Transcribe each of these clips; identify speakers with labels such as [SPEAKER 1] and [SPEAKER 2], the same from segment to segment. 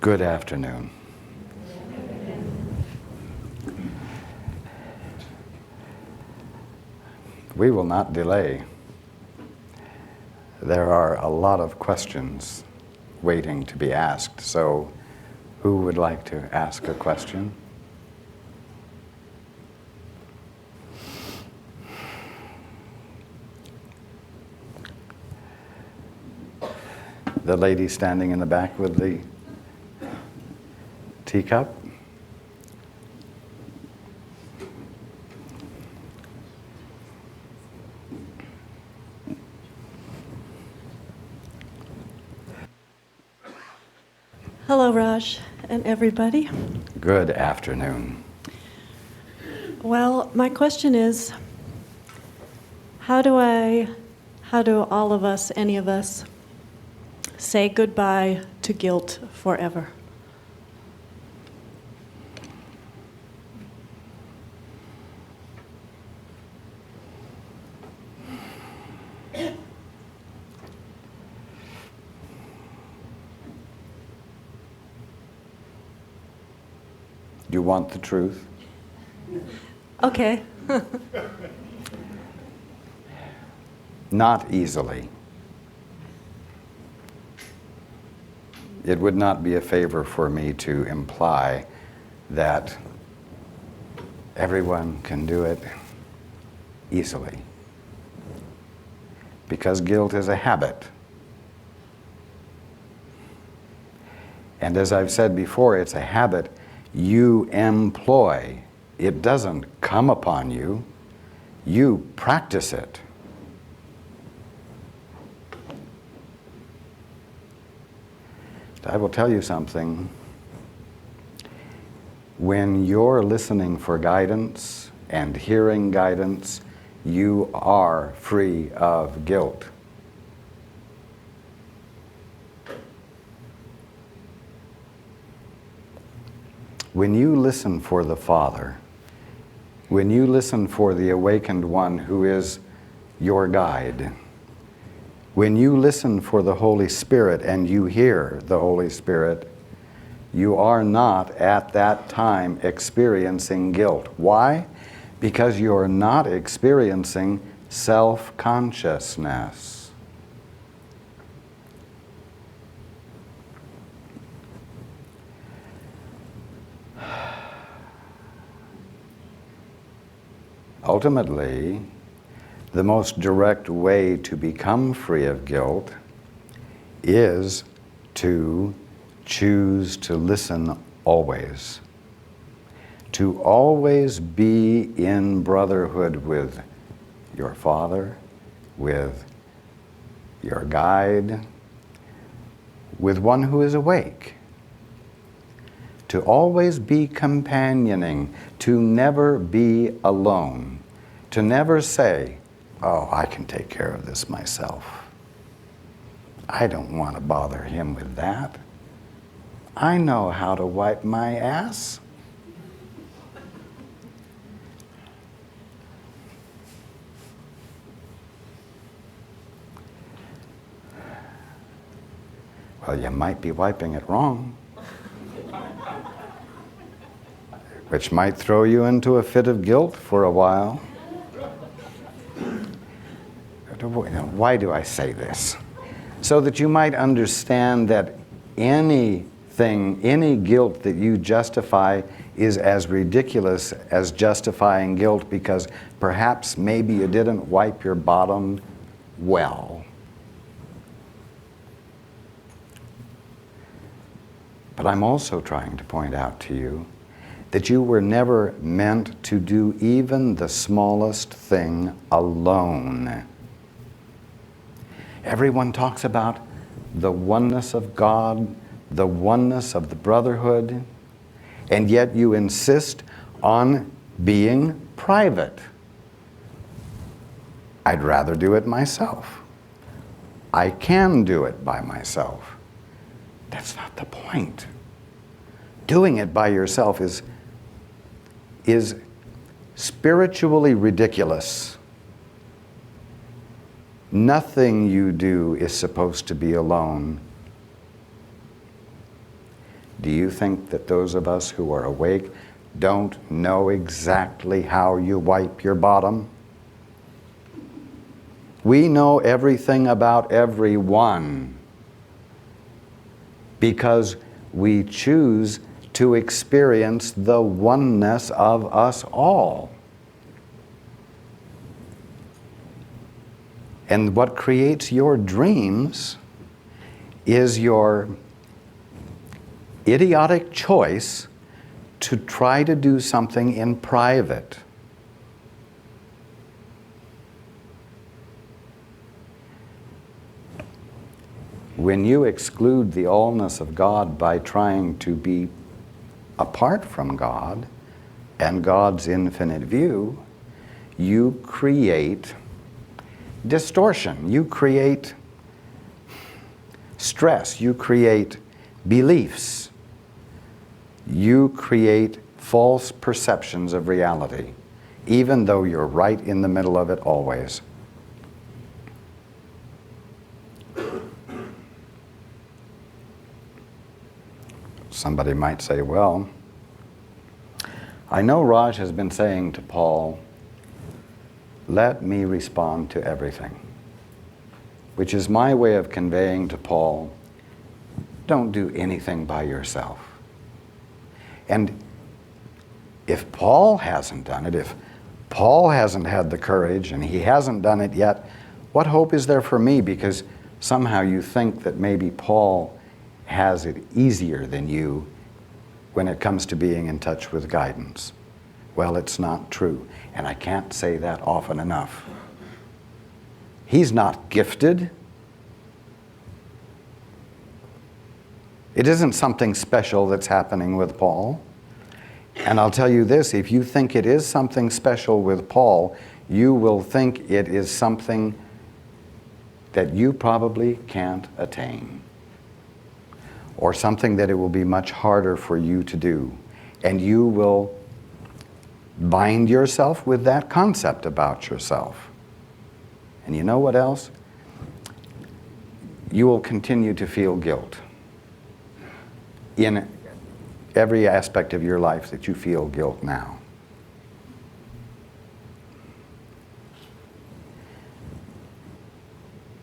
[SPEAKER 1] Good afternoon. We will not delay. There are a lot of questions waiting to be asked, so who would like to ask a question? The lady standing in the back with the teacup?
[SPEAKER 2] Hello, Raj, and everybody.
[SPEAKER 1] Good afternoon.
[SPEAKER 2] Well, my question is, how do all of us, any of us, say goodbye to guilt forever?
[SPEAKER 1] You want the truth?
[SPEAKER 2] Okay.
[SPEAKER 1] Not easily. It would not be a favor for me to imply that everyone can do it easily. Because guilt is a habit. And as I've said before, it's a habit you employ. It doesn't come upon you. You practice it. I will tell you something. When you're listening for guidance and hearing guidance, you are free of guilt. When you listen for the Father, when you listen for the awakened one who is your guide, when you listen for the Holy Spirit and you hear the Holy Spirit, you are not at that time experiencing guilt. Why? Because you're not experiencing self-consciousness. Ultimately, the most direct way to become free of guilt is to choose to listen always. To always be in brotherhood with your Father, with your guide, with one who is awake. To always be companioning, to never be alone, to never say, oh, I can take care of this myself. I don't want to bother him with that. I know how to wipe my ass. Well, you might be wiping it wrong, which might throw you into a fit of guilt for a while. Why do I say this? So that you might understand that anything, any guilt that you justify is as ridiculous as justifying guilt because perhaps maybe you didn't wipe your bottom well. But I'm also trying to point out to you that you were never meant to do even the smallest thing alone. Everyone talks about the oneness of God, the oneness of the brotherhood, and yet you insist on being private. I'd rather do it myself. I can do it by myself. That's not the point. Doing it by yourself is spiritually ridiculous. Nothing you do is supposed to be alone. Do you think that those of us who are awake don't know exactly how you wipe your bottom? We know everything about everyone because we choose to experience the oneness of us all. And what creates your dreams is your idiotic choice to try to do something in private. When you exclude the allness of God by trying to be apart from God and God's infinite view, you create distortion, you create stress, you create beliefs, you create false perceptions of reality, even though you're right in the middle of it always. Somebody might say, well, I know Raj has been saying to Paul, let me respond to everything, which is my way of conveying to Paul, don't do anything by yourself. And if Paul hasn't done it, if Paul hasn't had the courage and he hasn't done it yet, what hope is there for me? Because somehow you think that maybe Paul has it easier than you when it comes to being in touch with guidance. Well, it's not true, and I can't say that often enough. He's not gifted. It isn't something special that's happening with Paul. And I'll tell you this, if you think it is something special with Paul, you will think it is something that you probably can't attain, or something that it will be much harder for you to do. And you will bind yourself with that concept about yourself. And you know what else? You will continue to feel guilt in every aspect of your life that you feel guilt now.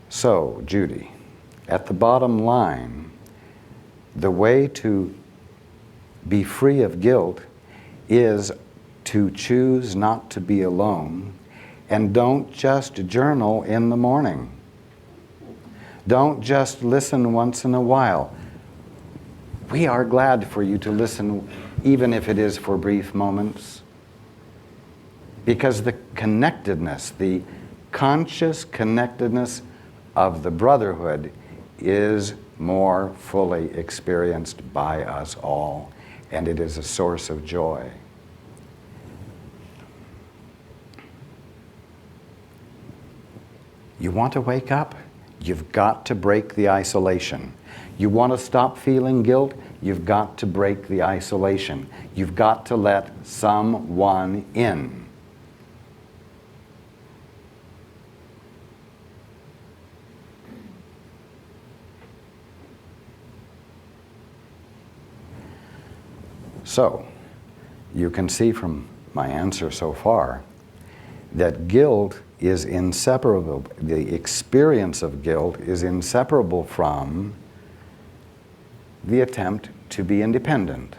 [SPEAKER 1] So, Judy, at the bottom line, the way to be free of guilt is to choose not to be alone, and don't just journal in the morning. Don't just listen once in a while. We are glad for you to listen, even if it is for brief moments, because the connectedness, the conscious connectedness of the brotherhood is more fully experienced by us all, and it is a source of joy. You want to wake up? You've got to break the isolation. You want to stop feeling guilt? You've got to break the isolation. You've got to let someone in. So, you can see from my answer so far that guilt is inseparable, the experience of guilt is inseparable from the attempt to be independent.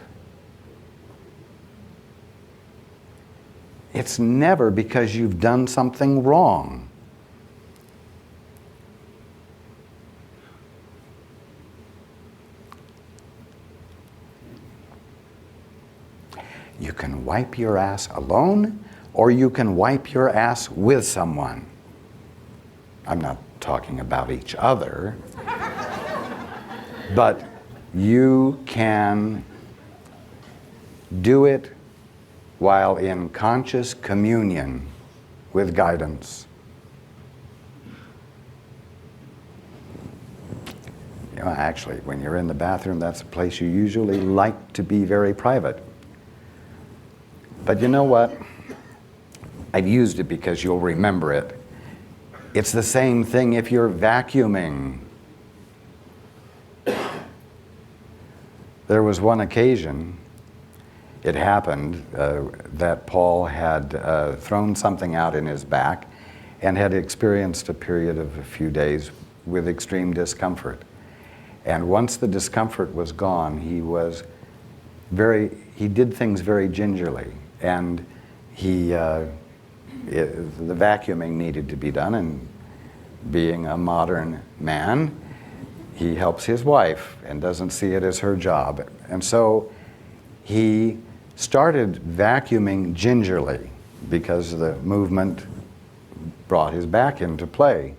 [SPEAKER 1] It's never because you've done something wrong. You can wipe your ass alone, or you can wipe your ass with someone. I'm not talking about each other, but you can do it while in conscious communion with guidance. You know, actually, when you're in the bathroom, that's a place you usually like to be very private. But you know what? I've used it because you'll remember it. It's the same thing if you're vacuuming. There was one occasion, it happened, that Paul had thrown something out in his back and had experienced a period of a few days with extreme discomfort. And once the discomfort was gone, he did things very gingerly. And the vacuuming needed to be done, and being a modern man, he helps his wife and doesn't see it as her job. And so he started vacuuming gingerly because the movement brought his back into play.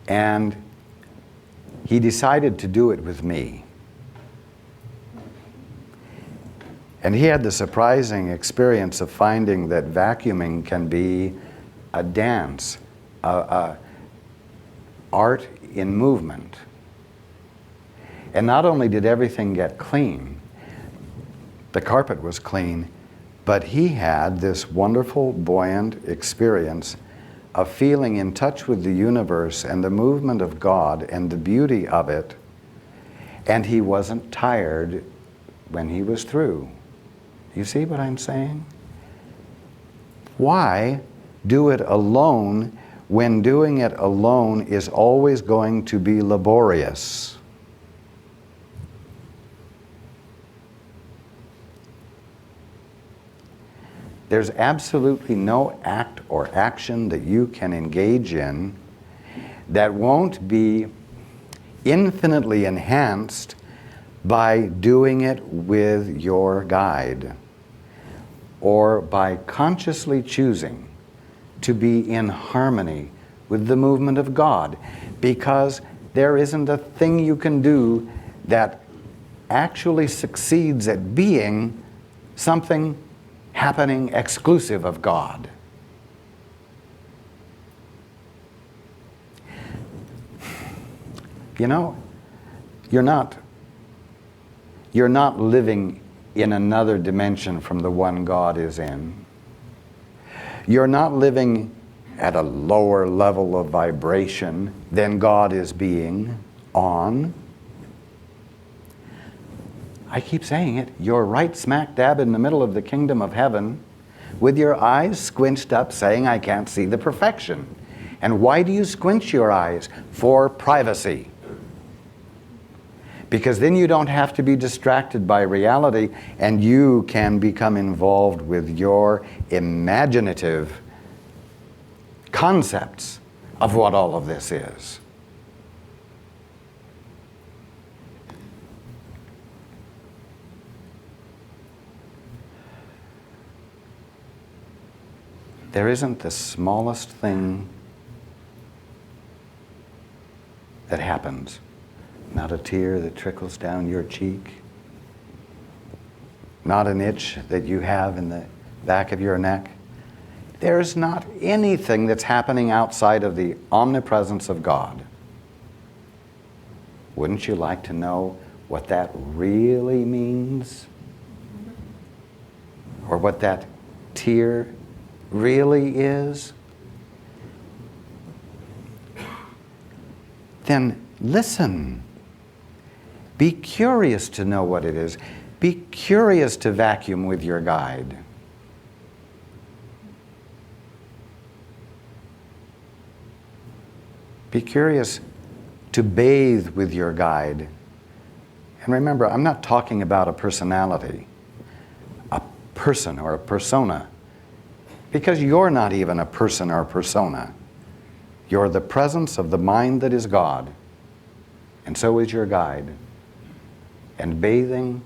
[SPEAKER 1] And he decided to do it with me. And he had the surprising experience of finding that vacuuming can be a dance, art in movement. And not only did everything get clean, the carpet was clean, but he had this wonderful, buoyant experience of feeling in touch with the universe and the movement of God and the beauty of it, and he wasn't tired when he was through. You see what I'm saying? Why do it alone when doing it alone is always going to be laborious? There's absolutely no act or action that you can engage in that won't be infinitely enhanced by doing it with your guide, or by consciously choosing to be in harmony with the movement of God, because there isn't a thing you can do that actually succeeds at being something happening exclusive of God. You know, you're not living in another dimension from the one God is in. You're not living at a lower level of vibration than God is being on. I keep saying it, you're right smack dab in the middle of the kingdom of heaven with your eyes squinched up saying, I can't see the perfection. And why do you squinch your eyes? For privacy. Because then you don't have to be distracted by reality, and you can become involved with your imaginative concepts of what all of this is. There isn't the smallest thing that happens. Not a tear that trickles down your cheek. Not an itch that you have in the back of your neck. There's not anything that's happening outside of the omnipresence of God. Wouldn't you like to know what that really means? Or what that tear really is? Then listen. Be curious to know what it is. Be curious to vacuum with your guide. Be curious to bathe with your guide. And remember, I'm not talking about a personality, a person or a persona, because you're not even a person or persona. You're the presence of the mind that is God, and so is your guide. And bathing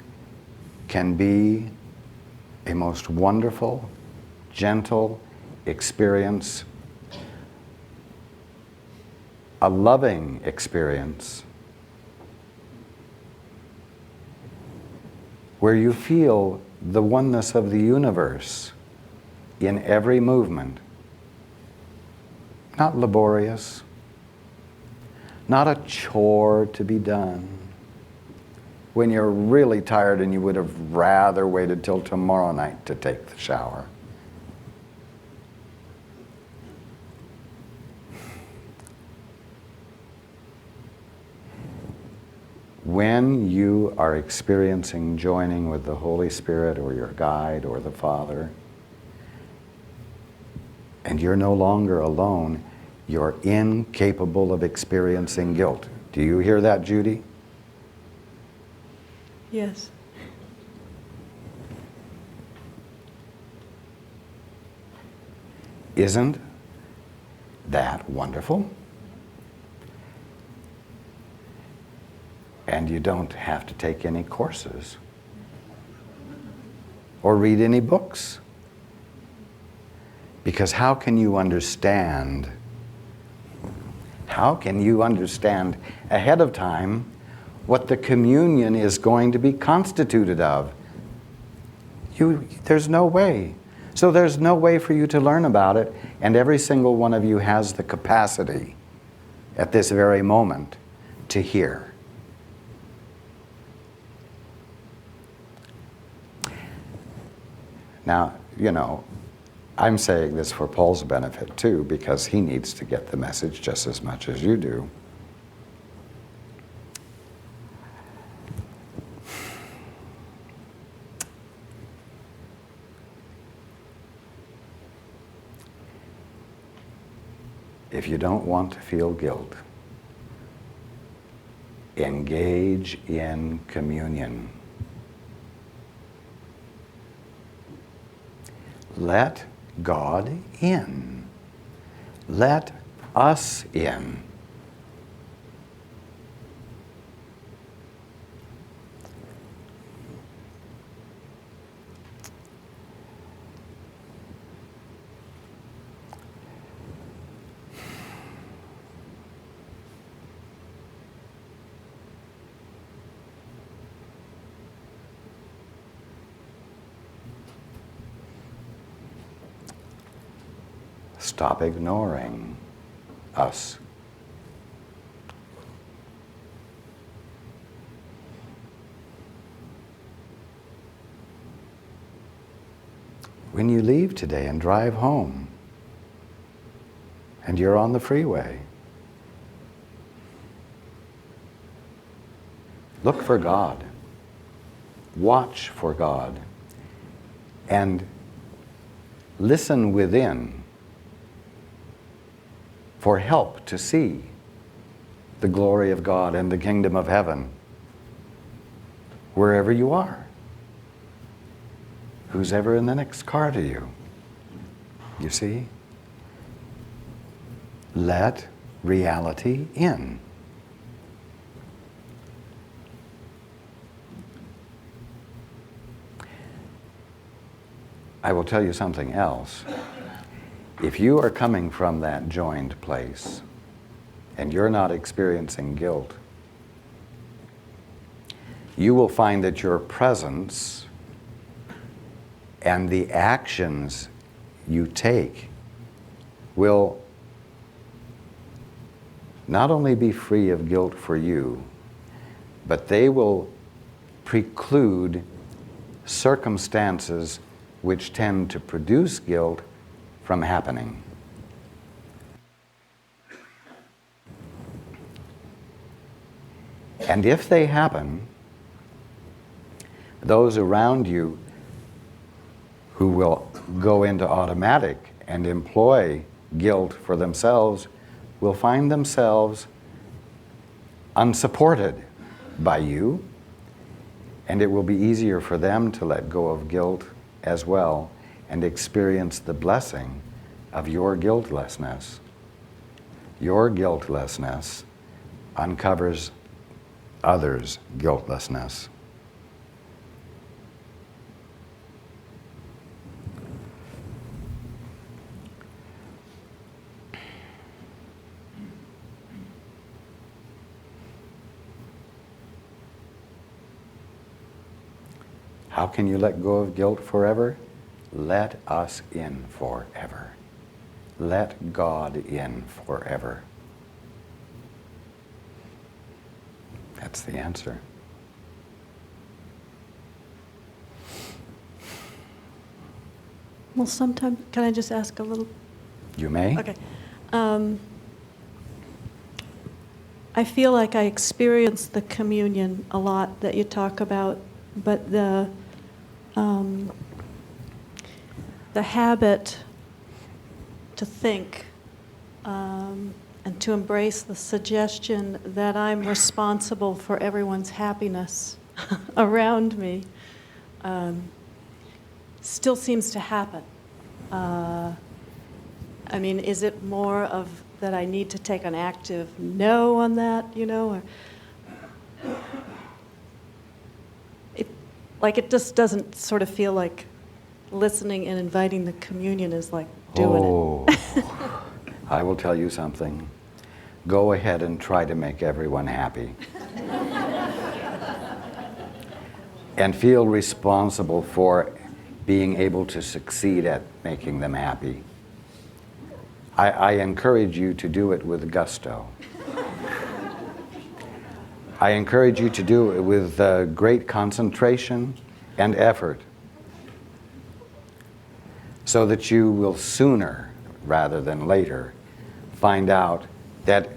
[SPEAKER 1] can be a most wonderful, gentle experience, a loving experience, where you feel the oneness of the universe in every movement. Not laborious, not a chore to be done, when you're really tired and you would have rather waited till tomorrow night to take the shower. when you are experiencing joining with the Holy Spirit or your guide or the Father, and you're no longer alone, you're incapable of experiencing guilt. Do you hear that, Judy?
[SPEAKER 2] Yes.
[SPEAKER 1] Isn't that wonderful? And you don't have to take any courses or read any books. Because how can you understand ahead of time what the communion is going to be constituted of? There's no way. So there's no way for you to learn about it, and every single one of you has the capacity at this very moment to hear. Now, I'm saying this for Paul's benefit too, because he needs to get the message just as much as you do. If you don't want to feel guilt, engage in communion. Let God in. Let us in. Stop ignoring us. When you leave today and drive home, and you're on the freeway, look for God. Watch for God. And listen within for help to see the glory of God and the kingdom of heaven wherever you are. Who's ever in the next car to you? You see? Let reality in. I will tell you something else. If you are coming from that joined place and you're not experiencing guilt, you will find that your presence and the actions you take will not only be free of guilt for you, but they will preclude circumstances which tend to produce guilt from happening. And if they happen, those around you who will go into automatic and employ guilt for themselves will find themselves unsupported by you, and it will be easier for them to let go of guilt as well and experience the blessing of your guiltlessness. Your guiltlessness uncovers others' guiltlessness. How can you let go of guilt forever? Let us in forever. Let God in forever. That's the answer.
[SPEAKER 2] Well, sometimes, can I just ask a little?
[SPEAKER 1] You may.
[SPEAKER 2] Okay. I feel like I experience the communion a lot that you talk about, but the habit to think and to embrace the suggestion that I'm responsible for everyone's happiness around me still seems to happen. I mean, is it more of that I need to take an active no on that, or it just doesn't sort of feel like listening and inviting the communion is like doing it.
[SPEAKER 1] I will tell you something. Go ahead and try to make everyone happy. And feel responsible for being able to succeed at making them happy. I encourage you to do it with gusto. I encourage you to do it with great concentration and effort, so that you will sooner rather than later find out that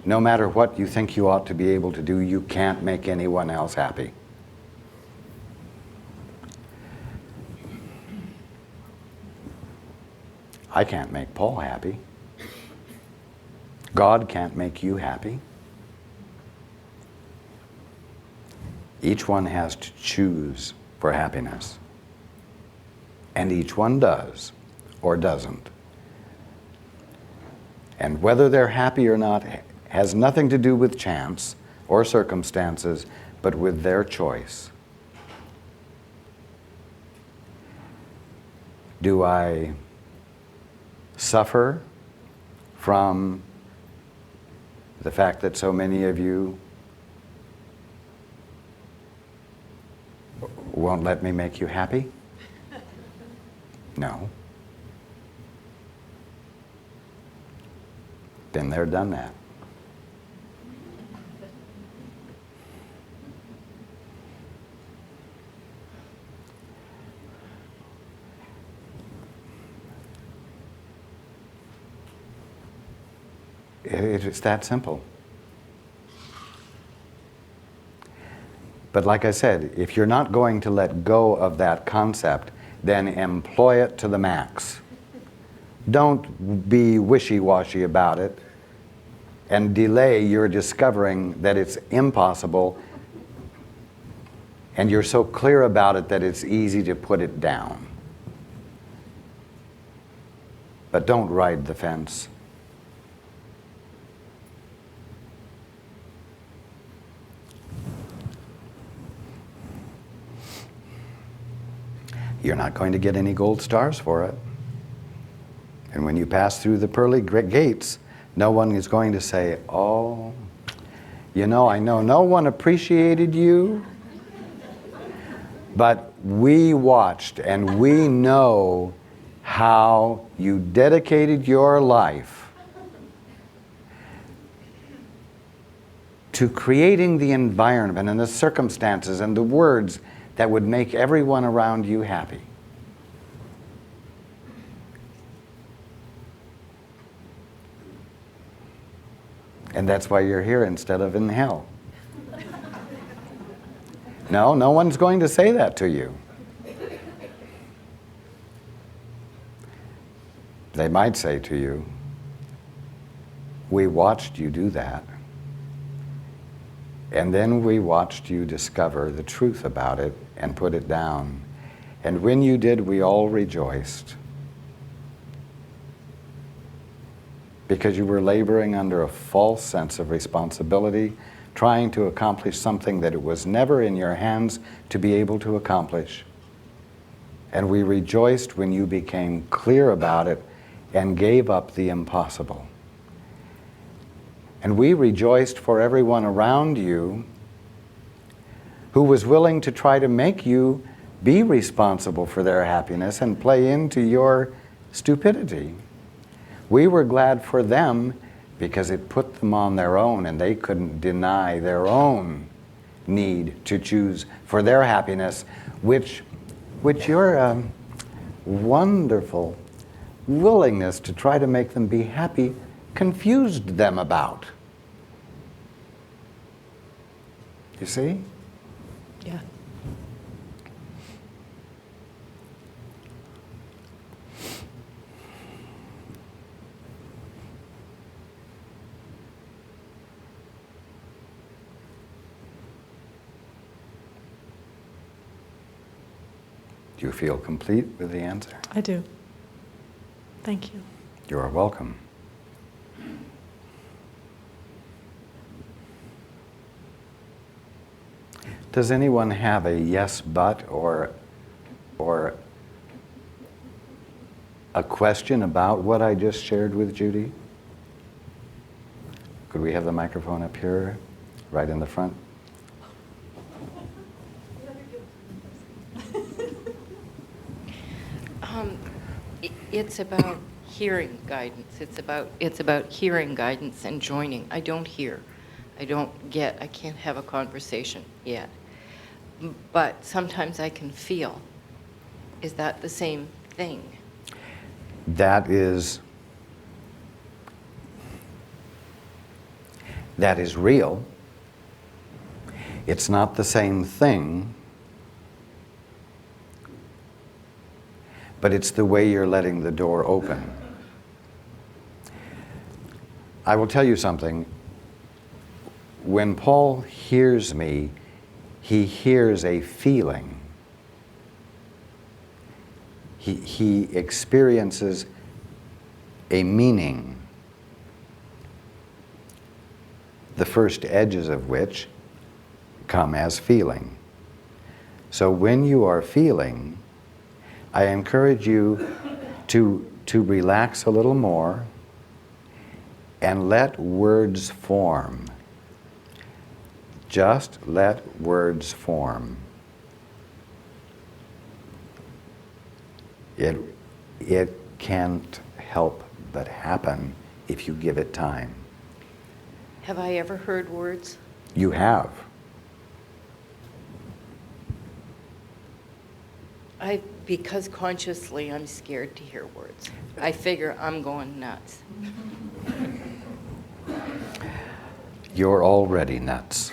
[SPEAKER 1] no matter what you think you ought to be able to do, you can't make anyone else happy. I can't make Paul happy. God can't make you happy. Each one has to choose for happiness. And each one does or doesn't. And whether they're happy or not has nothing to do with chance or circumstances, but with their choice. Do I suffer from the fact that so many of you won't let me make you happy? No. Been there, done that. It's that simple. But like I said, if you're not going to let go of that concept, then employ it to the max. Don't be wishy-washy about it and delay your discovering that it's impossible, and you're so clear about it that it's easy to put it down. But don't ride the fence. You're not going to get any gold stars for it. And when you pass through the pearly gates, no one is going to say, oh, I know no one appreciated you, but we watched and we know how you dedicated your life to creating the environment and the circumstances and the words that would make everyone around you happy. And that's why you're here instead of in hell. No one's going to say that to you. They might say to you, we watched you do that. And then we watched you discover the truth about it and put it down. And when you did, we all rejoiced. Because you were laboring under a false sense of responsibility, trying to accomplish something that it was never in your hands to be able to accomplish. And we rejoiced when you became clear about it and gave up the impossible. And we rejoiced for everyone around you who was willing to try to make you be responsible for their happiness and play into your stupidity. We were glad for them because it put them on their own and they couldn't deny their own need to choose for their happiness, which your wonderful willingness to try to make them be happy confused them about. You see?
[SPEAKER 2] Yeah.
[SPEAKER 1] Do you feel complete with the answer?
[SPEAKER 2] I do. Thank you.
[SPEAKER 1] You are welcome. Does anyone have a yes but or a question about what I just shared with Judy? Could we have the microphone up here, right in the front?
[SPEAKER 3] It's about hearing guidance. It's about hearing guidance and joining. I don't hear. I can't have a conversation yet. But sometimes I can feel. Is that the same thing?
[SPEAKER 1] That is real. It's not the same thing, but it's the way you're letting the door open. I will tell you something. When Paul hears me, he hears a feeling. He experiences a meaning, the first edges of which come as feeling. So when you are feeling, I encourage you to relax a little more and let words form. Just let words form. It can't help but happen if you give it time.
[SPEAKER 3] Have I ever heard words?
[SPEAKER 1] You have.
[SPEAKER 3] Because consciously I'm scared to hear words. I figure I'm going nuts.
[SPEAKER 1] You're already nuts.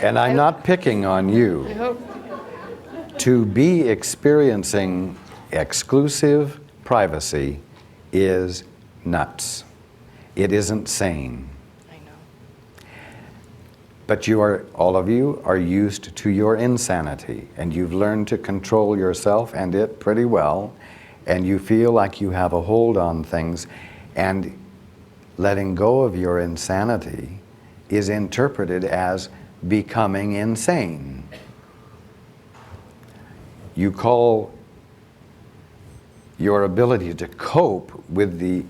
[SPEAKER 1] And I'm not picking on you.
[SPEAKER 3] I hope.
[SPEAKER 1] To be experiencing exclusive privacy is nuts. It isn't sane.
[SPEAKER 3] I know.
[SPEAKER 1] But all of you are used to your insanity, and you've learned to control yourself and it pretty well, and you feel like you have a hold on things, and letting go of your insanity is interpreted as becoming insane. You call your ability to cope with the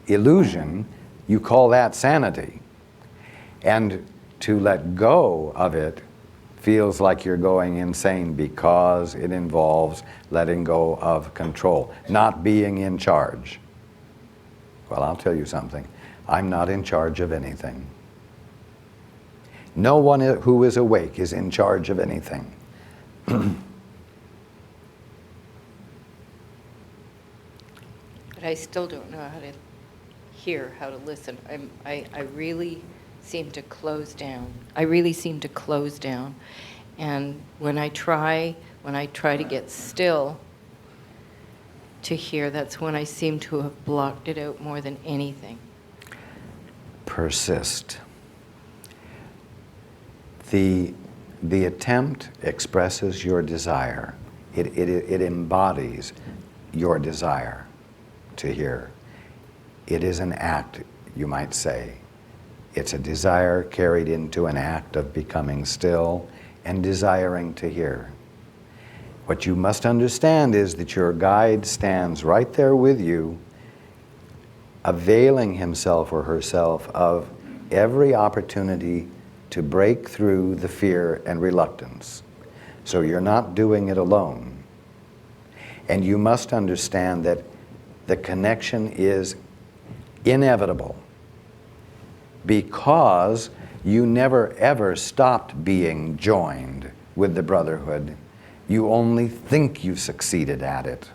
[SPEAKER 1] illusion, you call that sanity. And to let go of it feels like you're going insane because it involves letting go of control, not being in charge. Well, I'll tell you something. I'm not in charge of anything. No one who is awake is in charge of anything.
[SPEAKER 3] But I still don't know how to hear, how to listen. I really seem to close down. And when I try to get still to hear, that's when I seem to have blocked it out more than anything.
[SPEAKER 1] Persist. The attempt expresses your desire. It embodies your desire to hear. It is an act, you might say. It's a desire carried into an act of becoming still and desiring to hear. What you must understand is that your guide stands right there with you, availing himself or herself of every opportunity to break through the fear and reluctance. So you're not doing it alone. And you must understand that the connection is inevitable because you never ever stopped being joined with the brotherhood. You only think you succeeded at it.